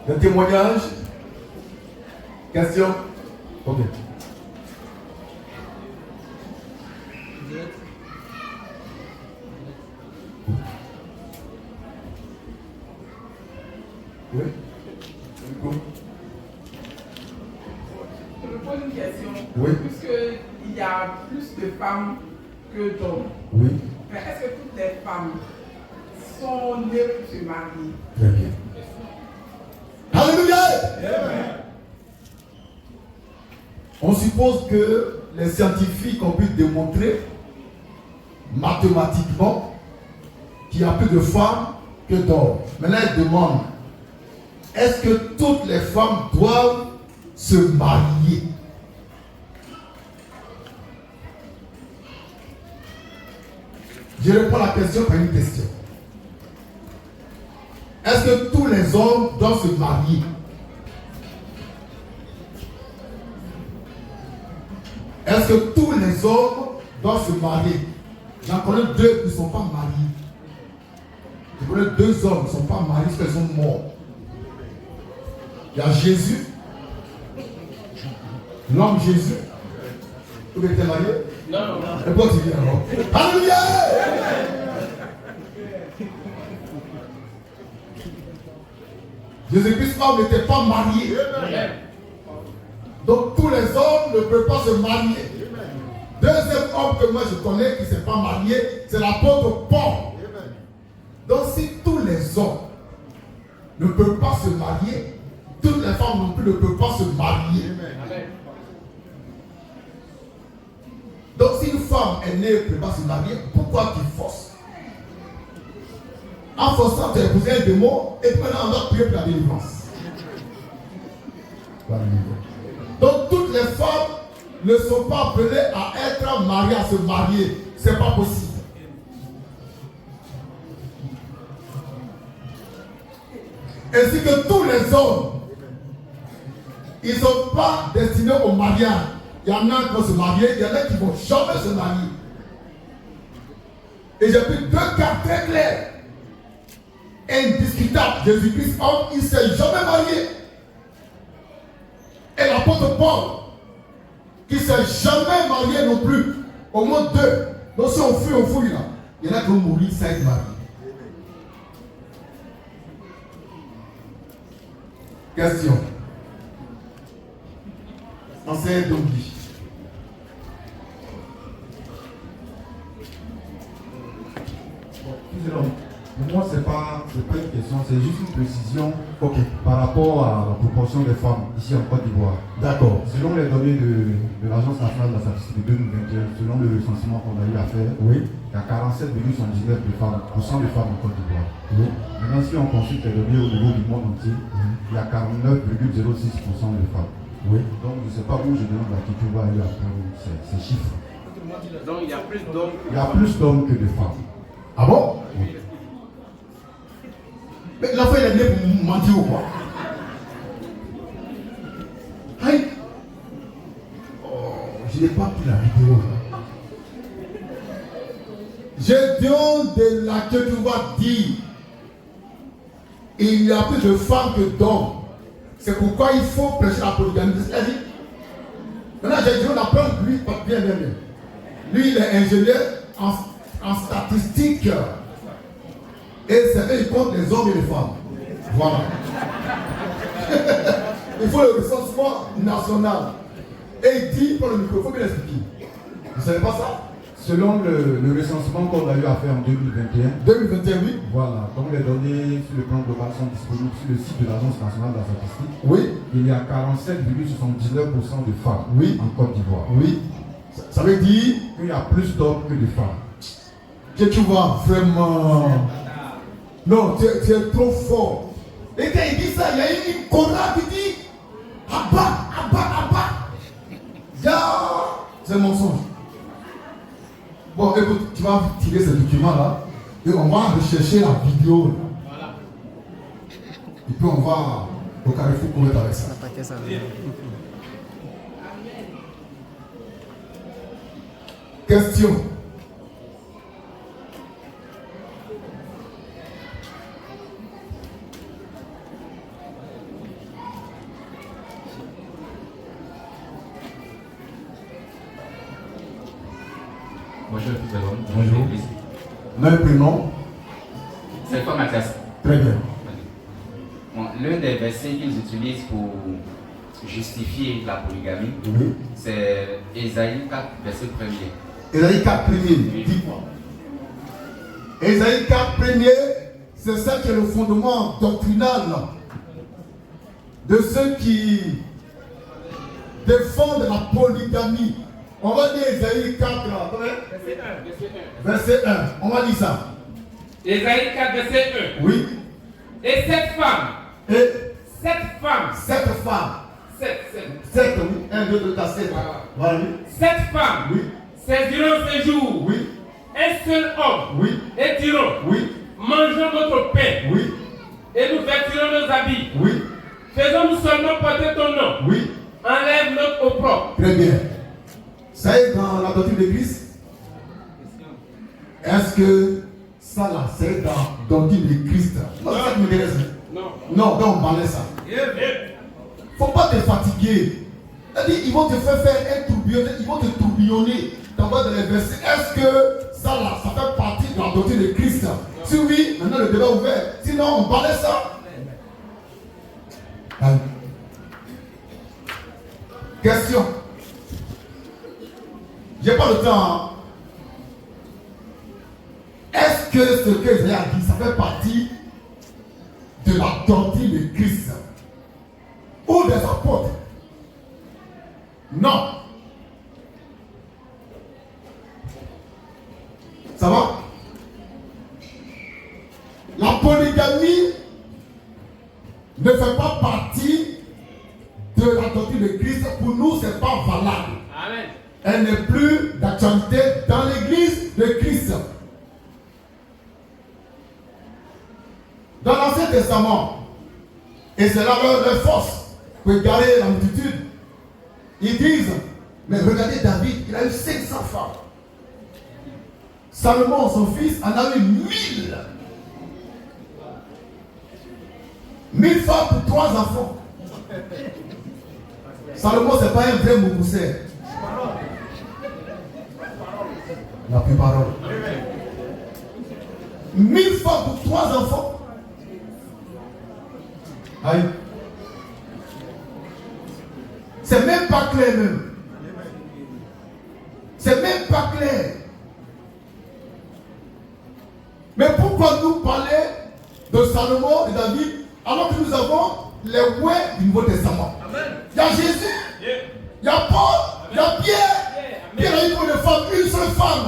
Des témoignages? Question? Ok. Oui. Je me pose une question. Oui. Puisqu'il y a plus de femmes que d'hommes. Oui. Mais est-ce que toutes les femmes sont nées pour se marier? Très bien. Alléluia! On suppose que les scientifiques ont pu démontrer mathématiquement qu'il y a plus de femmes que d'hommes. Maintenant, ils demandent, est-ce que toutes les femmes doivent se marier? Je réponds à la question par une question. Est-ce que tous les hommes doivent se marier? Est-ce que tous les hommes doivent se marier? J'en connais deux qui ne sont pas mariés. Je connais deux hommes qui ne sont pas mariés parce qu'ils sont morts. Il y a Jésus, l'homme Jésus. Vous êtes marié? Non. Et pourquoi tu dis alors? Alléluia! Jésus-Christ homme n'était pas marié. Donc tous les hommes ne peuvent pas se marier. Deuxième homme que moi je connais qui ne s'est pas marié, c'est l'apôtre Paul. Donc si tous les hommes ne peuvent pas se marier, toutes les femmes non plus ne peuvent pas se marier. Donc si une femme est née et ne peut pas se marier, pourquoi tu forces? En forçant, tu as épousé un démon et maintenant on va prier pour la délivrance. Donc toutes les femmes ne sont pas appelées à être mariées, à se marier. Ce n'est pas possible. Ainsi que tous les hommes, ils ne sont pas destinés au mariage. Il y en a qui vont se marier, il y en a qui ne vont jamais se marier. Et j'ai pris deux cas très clairs. Indiscutable. Jésus-Christ, homme, il ne s'est jamais marié. Et l'apôtre Paul, qui ne s'est jamais marié non plus. Au moins deux. Donc si on fouille là, il y en a qui vont mourir sans être mariés. Question. Enseigne donc dit. Pour moi, ce n'est pas une question, c'est juste une précision par rapport à la proportion des femmes ici en Côte d'Ivoire. D'accord. Selon les données de l'Agence nationale de la statistique de 2021, selon le recensement qu'on a eu à faire, oui, il y a 47,79% de femmes en Côte d'Ivoire. Oui. Maintenant, si on consulte les données au niveau du monde entier, il y a 49,06% de femmes. Oui. Donc, je ne sais pas où je demande la question va aller apprendre ces chiffres. Donc, il y a plus d'hommes. Il y a plus d'hommes que de femmes. Ah bon? Oui. Mais l'enfant il est né pour mentir ou quoi? Aïe! Oh, je n'ai pas pris la vidéo là. Gédéon de la que tu vas dire, il y a plus de femmes que d'hommes. C'est pourquoi il faut prêcher la polygamie. C'est-à-dire, maintenant Gédéon apprend lui, bien. Lui, il est ingénieur en statistique. Et c'est eux qui comptent les hommes et les femmes. Voilà. Il faut le recensement national. Et il dit pour le micro, il faut bien l'expliquer. Vous ne savez pas ça? Selon le recensement qu'on a eu à faire en 2021. 2021, oui. Voilà. Donc les données sur le plan global sont disponibles sur le site de l'Agence nationale de la statistique. Oui. Il y a 47,79% de femmes en Côte d'Ivoire. Oui. Ça veut dire qu'il y a plus d'hommes que de femmes. Que tu vois vraiment. Non, tu es trop fort. Et quand il dit ça, il y a une chorale qui dit Abba. C'est un mensonge. Bon, écoute, tu vas tirer ce document-là et on va rechercher la vidéo. Voilà. Et puis on va au Carrefour commettre avec ça. Question. Bonjour tout le monde. Bonjour. Nom et prénom. C'est pas Mathias. Très bien. Bon, l'un des versets qu'ils utilisent pour justifier la polygamie, Oui. c'est Ésaïe 4, verset 1er. Ésaïe 4 premier, dis-moi. Ésaïe 4 premier, c'est ça qui est le fondement doctrinal de ceux qui défendent la polygamie. On va dire Ésaïe 4, verset 1. On va dire ça. Ésaïe 4, verset 1. Oui. Et cette femme, Et cette femme, oui. 1, 2, 3, 7. Voilà, oui. cette femme, Oui. saisiront ses jours, Oui. un seul homme, Oui. et diront, Oui. mangeons notre pain, Oui. et nous vêtirons nos habits. Oui. Faisons-nous seulement porter ton nom. Oui. Enlève notre opprobre. Très bien. Ça est dans la doctrine de Christ. Est-ce que ça là, c'est dans la doctrine de Christ? Non, c'est ça qui m'intéresse. Non. Non, donc on parlait ça. Faut pas te fatiguer. C'est-à-dire, ils vont te faire un tourbillon, ils vont te tourbillonner dans les versets. Est-ce que ça là, ça fait partie de la doctrine de Christ? Si oui, maintenant le débat est ouvert. Sinon, on parlait ça. Question. J'ai pas le temps. Hein. Est-ce que ce que Isaïe a dit, ça fait partie de la doctrine de Christ ou des apôtres? Non. Ça va? La polygamie ne fait pas partie de la doctrine de Christ. Pour nous, ce n'est pas valable. Amen. Elle n'est plus d'actualité dans l'église de Christ. Dans l'Ancien Testament, et c'est là leur force pour égarer la multitude, ils disent, mais regardez David, il a eu 500 femmes. Salomon, son fils, en a eu 1000. 1000 femmes pour 3 enfants. Salomon, ce n'est pas un vrai Moukousset. La plus parole. 1000 femmes pour 3 enfants. Aïe. C'est même pas clair même. C'est même pas clair. Mais pourquoi nous parler de Salomon et David alors que nous avons les rois du Nouveau Testament? Il y a Jésus, il y a Paul, il y a Pierre. Pierre a eu pour une femme, une seule femme.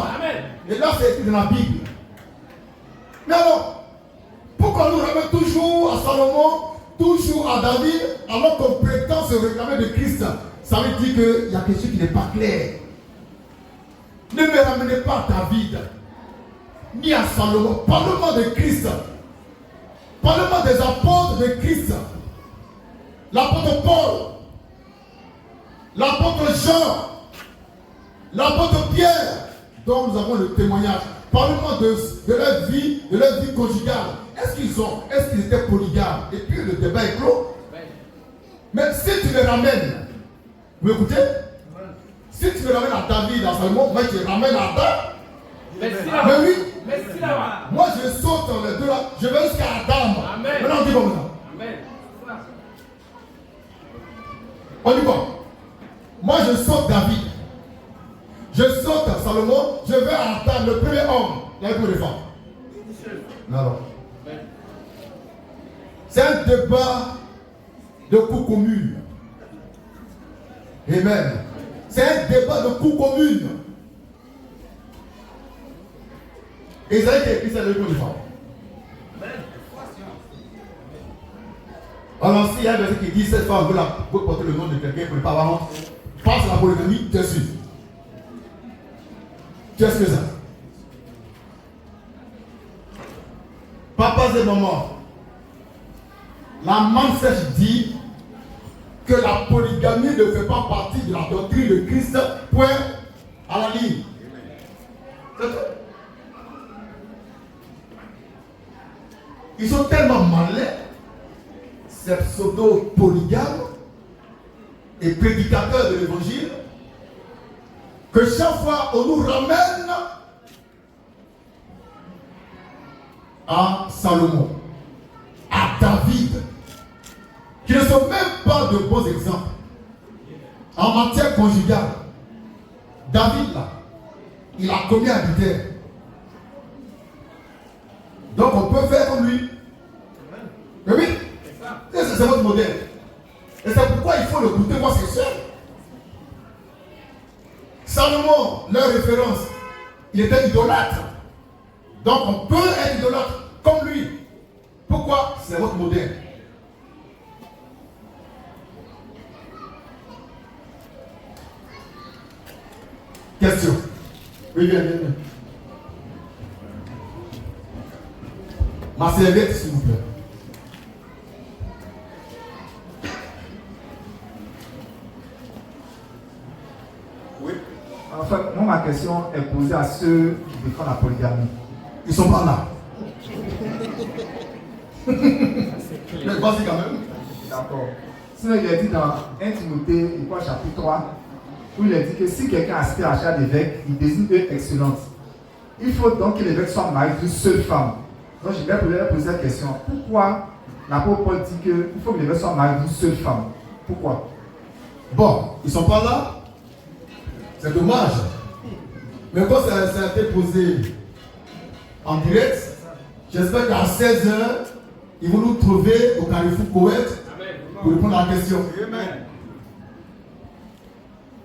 Et là c'est écrit dans la Bible. Mais alors, pourquoi nous ramène toujours à Salomon, toujours à David, alors qu'on prétend se réclamer de Christ? Ça veut dire qu'il y a quelque chose qui n'est pas clair. Ne me ramenez pas à David, ni à Salomon. Parle-moi de Christ. Parle-moi des apôtres de Christ. L'apôtre Paul, l'apôtre Jean, l'apôtre Pierre, dont nous avons le témoignage. Parle-moi de leur vie conjugale. Est-ce qu'ils étaient polygames? Et puis le débat est clos. Mais si tu les ramènes, vous écoutez? Si tu me ramènes à David, à Salomon, moi je ramène à Adam. Mais oui. Moi je saute les deux là, je vais jusqu'à Adam. Amen. Maintenant on dit comme ça. Amen. On dit bon. Moi je saute David. Je saute Salomon, je vais à Adam, le premier homme. Là il faut les femmes. Non. C'est un débat de coût commune. Amen. C'est un débat de coût commune. Isaïe qui a écrit ça le livre de femmes. Alors s'il y a un verset qui dit cette femme veut porter le nom de quelqu'un pour ne pas avoir honte, face à la polygamie, tu es sûr. Tu es sûr ça. Papa et maman, la Mansèche dit que la polygamie ne fait pas partie de la doctrine de Christ, point à la ligne. C'est tout. Ils sont tellement malins, ces pseudo-polygames et prédicateurs de l'évangile, que chaque fois on nous ramène à Salomon, à David, qui ne sont même pas de bons exemples en matière conjugale. David, là, il a commis adultère. Donc on peut faire comme lui. Mais oui, c'est votre modèle. Et c'est pourquoi il faut le goûter, moi c'est sûr. Salomon, leur référence, il était idolâtre. Donc on peut être idolâtre comme lui. Pourquoi? C'est votre modèle. Question. Oui, viens. Ma serviette, s'il vous plaît. Oui. En fait, moi, ma question est posée à ceux qui défendent la polygamie. Ils sont pas là. Mais vas-y quand même. D'accord. Sinon, il est dit dans 1 Timothée, il croit chapitre 3, où il est dit que si quelqu'un aspire à chair d'évêque, il désigne une excellence. Il faut donc que l'évêque soit marié d'une seule femme. Donc, je vais poser la question. Pourquoi l'apôtre Paul dit qu'il faut que l'évêque soit marié d'une seule femme? Pourquoi? Bon, ils sont pas là. C'est dommage. Mais quand ça a été posé en direct, j'espère qu'à 16h, ils vont nous trouver au Carrefour Koweït pour répondre à la question.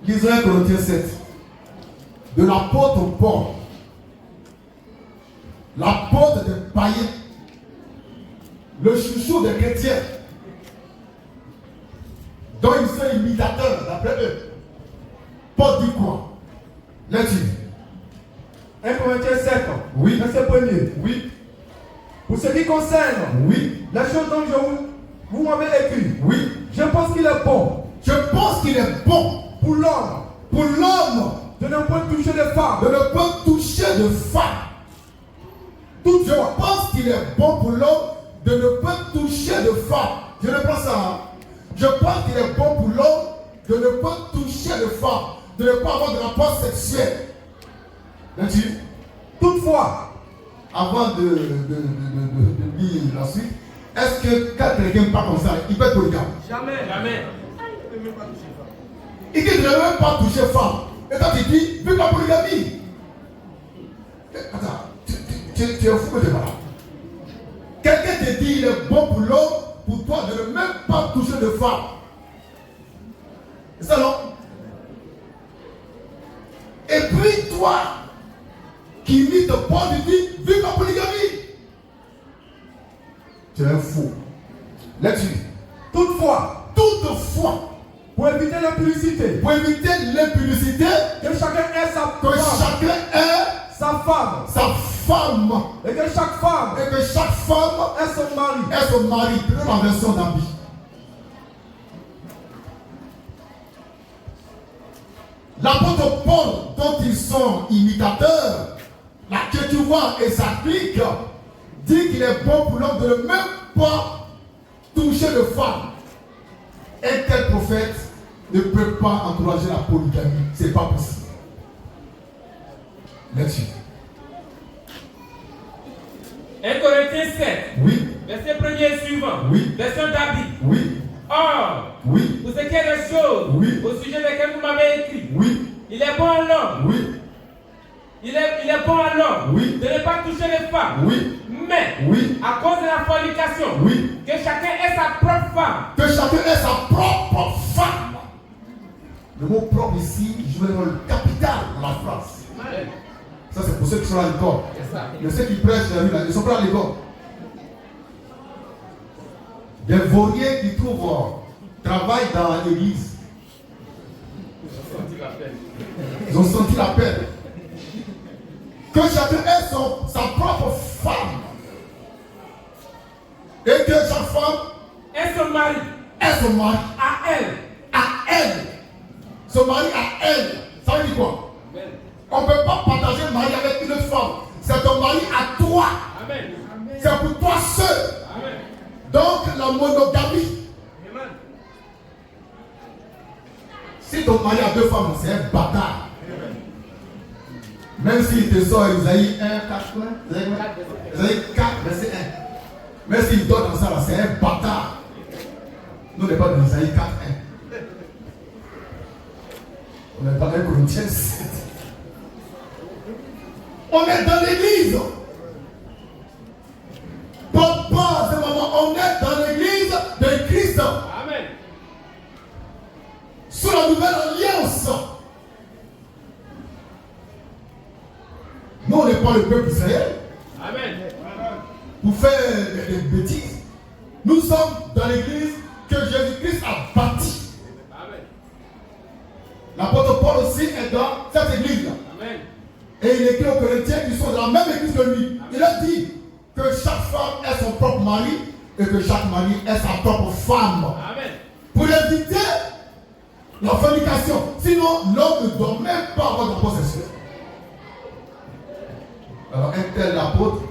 Lisons 1 Corinthiens 7. De l'apôtre Paul, l'apôtre des païens, le chouchou des chrétiens, dont ils sont imitateurs d'après eux. Paul dit quoi? Lecture. 1 Corinthiens 7, Oui. verset 1er. Oui. Pour ce qui concerne Oui. la chose dont vous m'avez écrit, Oui. je pense qu'il est bon Je pense qu'il est bon pour l'homme pour l'homme de ne point toucher les femmes. de ne pas toucher de femme. Je pense qu'il est bon pour l'homme de ne pas toucher de femme. Je reprends ça. Hein? Je pense qu'il est bon pour l'homme de ne pas toucher de femme, de ne pas avoir de rapport sexuel. Là-dessus, Toutefois, avant de lire la suite, est-ce que quand quelqu'un parle comme ça, il peut être polygame? Jamais. Il dit ne même pas toucher femme. Et toi tu dis, vive la polygamie. Attends, tu es fou de malade. Quelqu'un te dit il est bon pour l'homme, pour toi de ne même pas toucher de femme. C'est ça non? Et puis toi, qui imite Paul, tu dis, vive la polygamie. Tu es un fou. Lecture. toutefois, pour éviter l'impudicité, Pour éviter l'impudicité, que chacun ait sa que femme, chacun ait sa femme, sa femme et que chaque femme et que chaque femme ait son mari. ait son mari. Prenons la version d'Abi. L'apôtre Paul, dont ils sont imitateurs, là que tu vois et s'applique, dit qu'il est bon pour l'homme de ne même pas toucher de femme. Un tel prophète ne peut pas encourager la polygamie. Ce n'est pas possible. Là-dessus. 1 Corinthiens 7, Oui, verset 1er et suivant. Oui. Version David. oui, Or, oui, pour ce qui est des choses Oui. au sujet desquelles vous m'avez écrit, oui, il est bon à l'homme. oui, Il est bon à l'homme Oui. de ne pas toucher les femmes. oui, Mais, oui, à cause de la fornication, oui. que chacun ait sa propre femme. Que chacun ait sa propre femme. Le mot propre ici joue le capital dans la phrase. Ça c'est pour ceux qui sont à l'école. Mais ceux qui prêchent la rue là, ils ne sont pas à l'école. Des vauriers qui trouvent travail dans l'église. Ils ont senti la peine. Que chacun ait sa propre femme. Et que chaque femme Et son mari, ait son mari. à elle. À elle. Son mari à elle. Ça veut dire quoi? On ne peut pas partager le mari avec une autre femme. C'est ton mari à toi. Amen. C'est pour toi seul. Amen. Donc la monogamie. Amen. Si ton mari a deux femmes, c'est un bâtard. Même s'il te sort Isaïe 1, 4, Isaïe 4, verset 1. Mais s'il dort dans ça, là, c'est un bâtard. Nous, on n'est pas dans Isaïe 4, 1. On est dans 1 Corinthiens 7. On est dans l'église. Papa, c'est maman, on est dans l'église de Christ. Amen. Sous la nouvelle alliance. Nous, on n'est pas le peuple d'Israël. Amen. Pour faire des bêtises. Nous sommes dans l'église que Jésus-Christ a bâtie. Amen. L'apôtre Paul aussi est dans cette église-là. Amen. Et il écrit aux Corinthiens qui sont dans la même église que lui. Il a dit que chaque femme est son propre mari et que chaque mari est sa propre femme. Amen. Pour éviter la fornication. Sinon, l'homme ne doit même pas avoir de possession. Alors, un tel apôtre,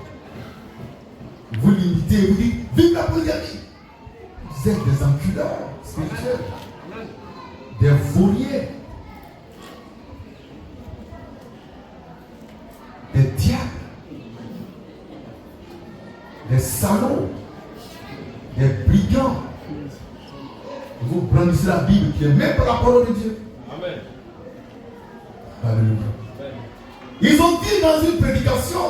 vous l'imitez, vous dites, vive la polygamie. Vous êtes des enculeurs spirituels, des voliers, des diables, des salauds, des brigands. Vous brandissez la Bible qui est même pas la parole de Dieu. Amen. Alléluia. Ils ont dit dans une prédication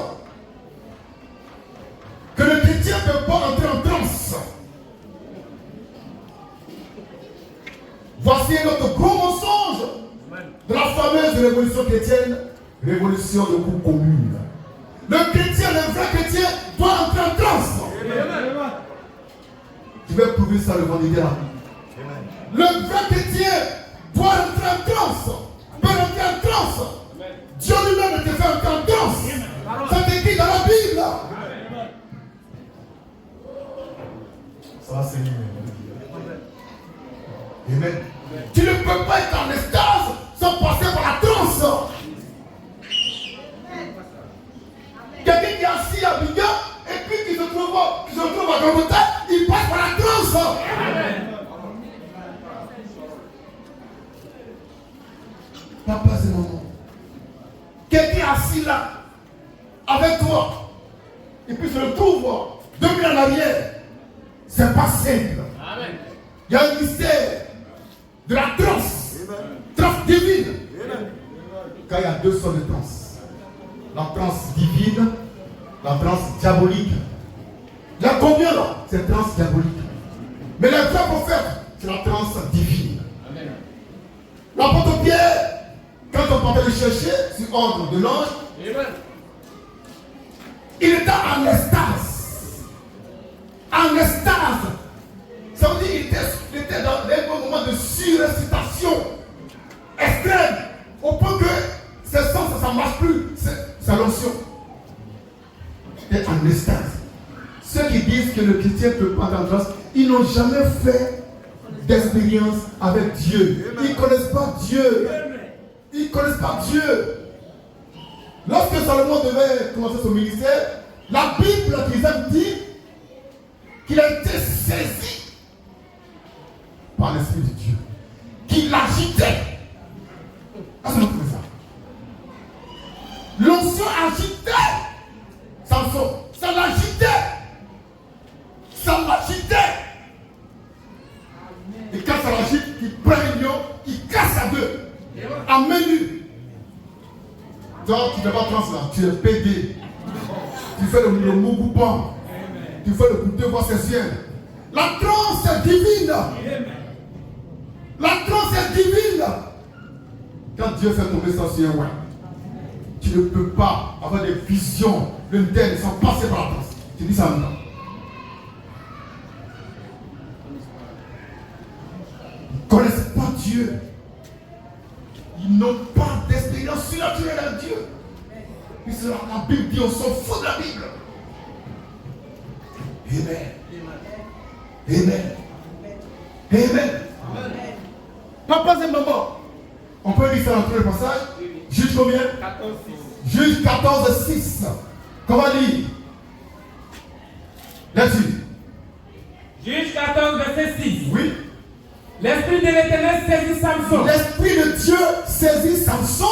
que le chrétien ne peut pas entrer en transe. Voici un autre gros mensonge de la fameuse révolution chrétienne, révolution de coupe commune. Le chrétien, le vrai chrétien, doit entrer en transe. Je vais prouver ça le vendredi là. Le vrai chrétien doit entrer en transe. Peut entrer en transe. Dieu lui-même te fait entrer en transe. C'est écrit dans la Bible. Ça c'est Amen. Tu ne peux pas être en extase sans passer par la transe. Quelqu'un qui est assis à Biga et puis qui se trouve à Golgotha, il passe par la transe. Papa et maman. Quelqu'un assis là, avec toi, et puis se retrouve 2000 en arrière. C'est pas simple. Amen. Il y a un mystère de la transe. Transe divine. Car il y a deux sortes de transe. La transe divine, la transe diabolique. Il y a combien là? C'est transe diabolique. Mais les vrais prophètes, c'est la transe divine. Amen. L'apôtre Pierre, quand on partait le chercher sur ordre de l'ange, Amen. il était en extase. En extase. Ça veut dire qu'il était dans un moment de surexcitation extrême. Au point que ses sens, ça ne marche plus. Sa lotion. Il était en extase. Ceux qui disent que le chrétien ne peut pas entrer en transe, ils n'ont jamais fait d'expérience avec Dieu. Ils ne connaissent pas Dieu. Ils ne connaissent pas Dieu. Lorsque Salomon devait commencer son ministère, la Bible qu'ils aiment dit qu'il a été saisi par l'Esprit de Dieu, qui l'agitait. Est-ce que vous trouvez ça? L'onction agitait Samson, ça l'agitait. Ça l'agitait. Et quand ça l'agite, il prend un lion, il casse à deux. À main nue. Toi, tu ne fais pas trans là, tu es pédé. Tu fais le mougoupan. Tu fais le devoir sexuel. La transe est divine. La transe est divine. Quand Dieu fait tomber ça sur un roi, tu ne peux pas avoir des visions d'une telle sans passer par la transe. Tu dis ça maintenant. Ils ne connaissent pas Dieu. Ils n'ont pas d'expérience surnaturelle avec Dieu. Puisque la Bible dit on s'en fout de la Bible. Amen. Amen. Amen. Papa et maman, on peut lire ça dans tous les passages. Juge combien? 14:6. Juge 14:6. Comment lire? Là-dessus. Juge 14, verset 6. Oui. L'Esprit de l'Éternel saisit Samson. L'Esprit de Dieu saisit Samson.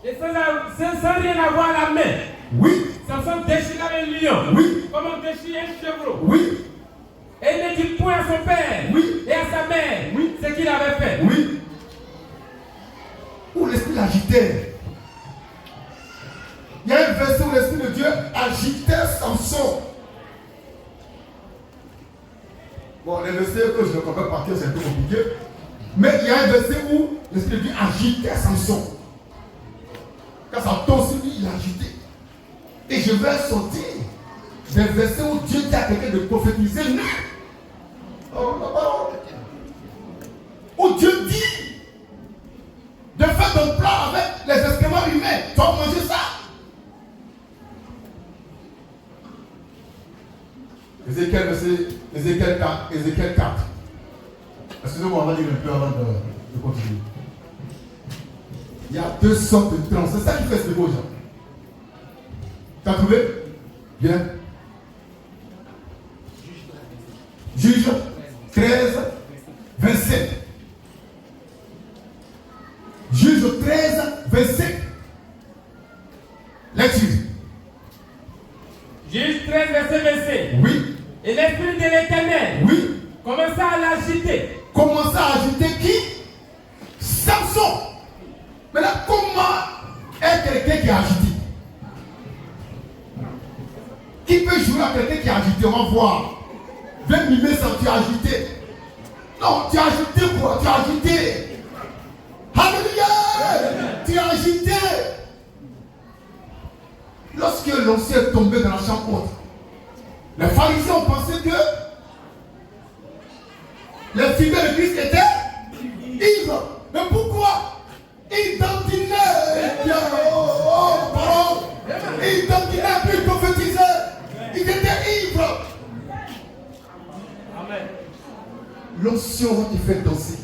Et sans rien avoir à la main. Oui. Samson déchira un lion. Oui. Comme on déchire un chevreau. Oui. Et il ne dit point à son père. Oui. Et à sa mère. Oui. Ce qu'il avait fait. Oui. Où l'esprit l'agitait. Il y a un verset où l'esprit de Dieu agitait Samson. Bon, les versets que je ne comprends pas par cœur, c'est un peu compliqué. Mais il y a un verset où l'esprit de Dieu agitait Samson. Quand ça tombe sur lui, il agitait. Et je vais sortir des versets où Dieu dit à quelqu'un de prophétiser. Oh, la parole. Où Dieu dit de faire ton plan avec les excréments humains. Tu vas manger ça. Ézéchiel 4. Excusez-moi, on va dire un peu avant de continuer. Il y a deux sortes de trans. C'est ça qui fait ce beau, Jean. Tu as trouvé? Bien. Juge 13, 27. Juge 13, 27. Lecture. Juge 13, verset 27. Oui. Et l'esprit de l'Éternel Oui. commença à l'agiter. Commença à agiter qui? Samson. Maintenant, comment est quelqu'un qui est agité? Qui peut jouer à quelqu'un qui est agité? On va voir. Viens mimer ça, tu es agité. Non, tu es agité quoi? Tu es agité. Alléluia! Tu es agité. Lorsque l'ancien est tombé dans la chambre haute, les pharisiens ont pensé que les fidèles de Christ étaient ivres. Mais pourquoi? Ils dandinaient. Parole. Ils dandinaient puis ils prophétisaient. Ils étaient ivres. Amen. L'onction va te faire danser.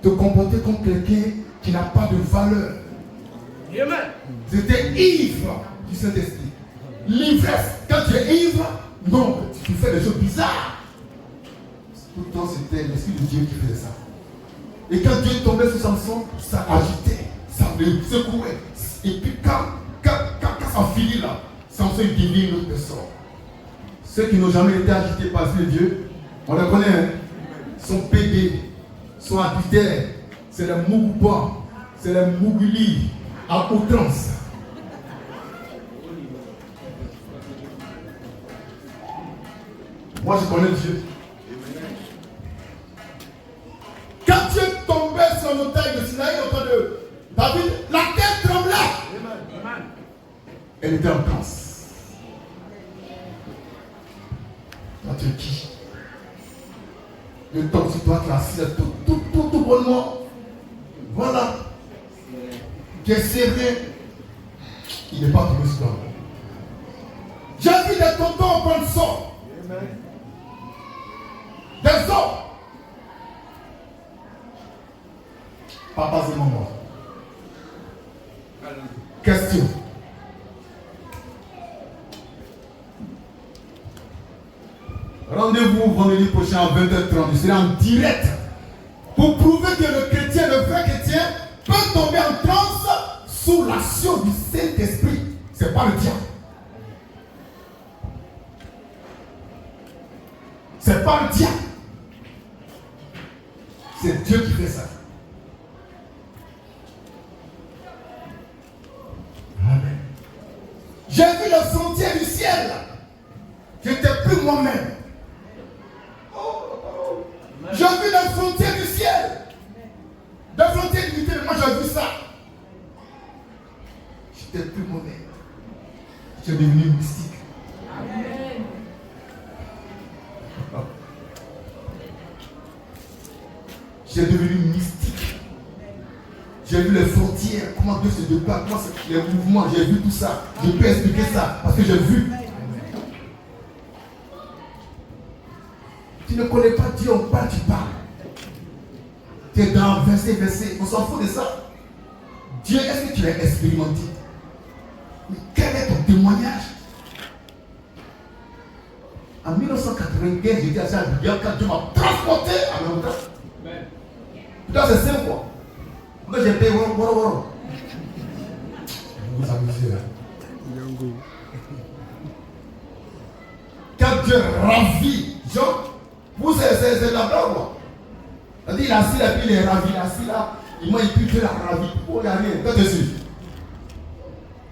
Te comporter comme quelqu'un qui n'a pas de valeur. Amen. Ils étaient ivres du Saint-Esprit. L'ivresse, quand tu es ivre, non, tu fais des choses bizarres. Pourtant, c'était l'Esprit de Dieu qui faisait ça. Et quand Dieu tombait sur Samson, ça agitait, ça le secouait. Et puis quand ça finit là, Samson devient une autre personne. Ceux qui n'ont jamais été agités par l'Esprit de Dieu, on les connaît, hein? Sont pédés, sont adultères, c'est les mougoupas, c'est les mougulis, à outrance. Moi je connais Dieu. Quand Dieu tombait sur la montagne de Sinaï, au temps de David, la terre tremblait. Elle était en transe. Toi tu es qui? Le temps que tu dois être assis tout bonnement. Voilà. Qui est serré. Il n'est pas tombé sur toi. J'ai vu des tontons prendre son. Des hommes. Papa et maman. Question. Rendez-vous vendredi prochain à 20h30. Je serai en direct pour prouver que le chrétien, le vrai chrétien, peut tomber en transe sous l'action du Saint-Esprit. C'est pas le diable. C'est pas le diable. C'est Dieu qui fait ça. Amen. J'ai vu le sentier du ciel. Je n'étais plus moi-même. J'ai vu le sentier du ciel. Le sentier du ciel, moi j'ai vu ça. Je n'étais plus moi-même. J'ai devenu mystique. Amen. J'ai devenu mystique. J'ai vu les frontières, comment Dieu se déplace, comment les mouvements, j'ai vu tout ça. Je peux expliquer ça parce que j'ai vu. Tu ne connais pas Dieu, on parle, tu parles. Tu es dans verset, on s'en fout de ça. Dieu, est-ce que tu l'as expérimenté? Mais quel est ton témoignage? En 1995, j'étais à ça, quand Dieu m'a transporté à mon temps. Putain, c'est simple quoi. Moi j'ai payé woro. Vous vous amusez là. quand Dieu ravit Jean, vous c'est la blague quoi. C'est-à-dire il est assis là, puis il est ravi, il est assis là, il m'a écrit Dieu l'a ravi. Oh, il n'y a rien, quand tu es sûr.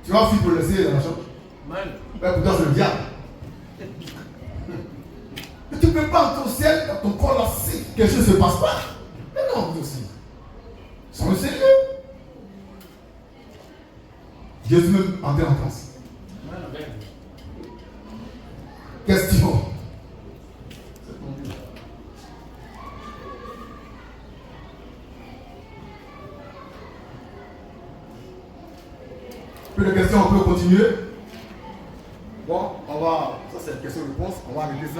Tu vas fuir pour laisser dans la chambre. Mais pourtant c'est le diable. Mais tu ne peux pas entrer au ciel dans ton corps là, si quelque chose ne se passe pas. Mais non, vous aussi. Soyez sérieux. Jésus même entré en France. Question. Plus de questions, on peut continuer. Bon, on va. Ça c'est une question-réponse. On va arrêter ça.